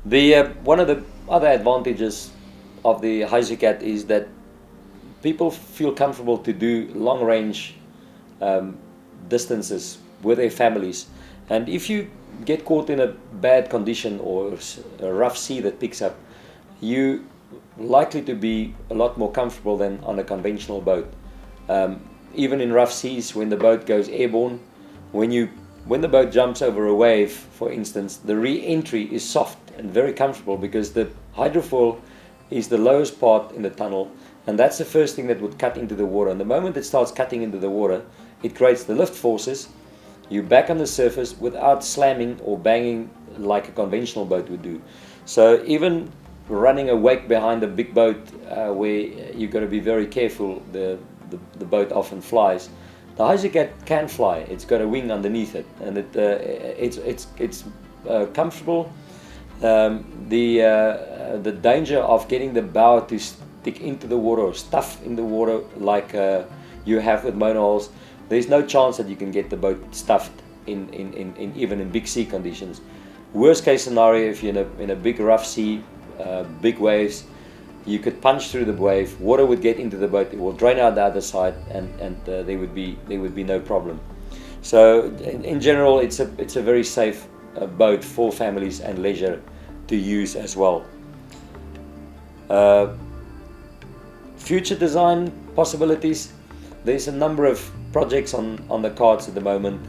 One of the other advantages of the Hysucat is that people feel comfortable to do long range distances with their families, and if you get caught in a bad condition or a rough sea that picks up, you likely to be a lot more comfortable than on a conventional boat. Even in rough seas, when the boat goes airborne, when the boat jumps over a wave, for instance, the re-entry is soft and very comfortable because the hydrofoil is the lowest part in the tunnel, and that's the first thing that would cut into the water. And the moment it starts cutting into the water, it creates the lift forces. You're back on the surface without slamming or banging like a conventional boat would do. So even running a wake behind a big boat where you've got to be very careful, the boat often flies. The Hysucat can fly. It's got a wing underneath it, and it's comfortable. The danger of getting the bow to stick into the water or stuff in the water like you have with monohulls, there's no chance that you can get the boat stuffed in even in big sea conditions. Worst case scenario, if you're in a big rough sea, big waves, you could punch through the wave, water would get into the boat, it will drain out the other side, and there would be no problem. So in general, it's a very safe boat for families and leisure to use as well. Future design possibilities. There's a number of projects on the cards at the moment.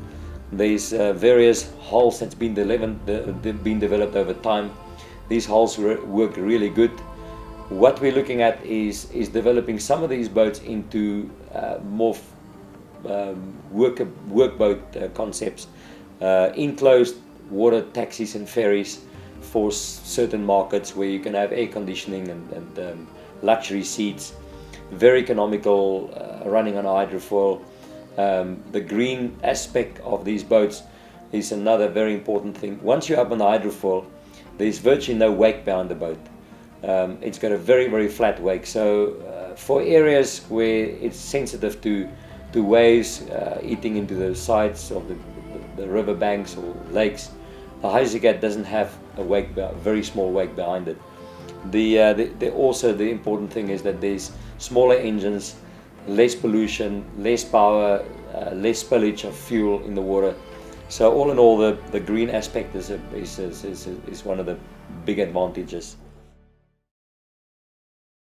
There's various hulls that's been developed over time. These hulls work really good. What we're looking at is developing some of these boats into more workboat concepts, enclosed water taxis and ferries for certain markets where you can have air conditioning and luxury seats, very economical, running on a hydrofoil. The green aspect of these boats is another very important thing. Once you're up on the hydrofoil, there's virtually no wake behind the boat. It's got a very, very flat wake, so for areas where it's sensitive to waves eating into the sides of the river banks or lakes, the Hysucat doesn't have a wake, very small wake behind it. Also the important thing is that there's smaller engines, less pollution, less power, less spillage of fuel in the water. So all in all, the green aspect is one of the big advantages.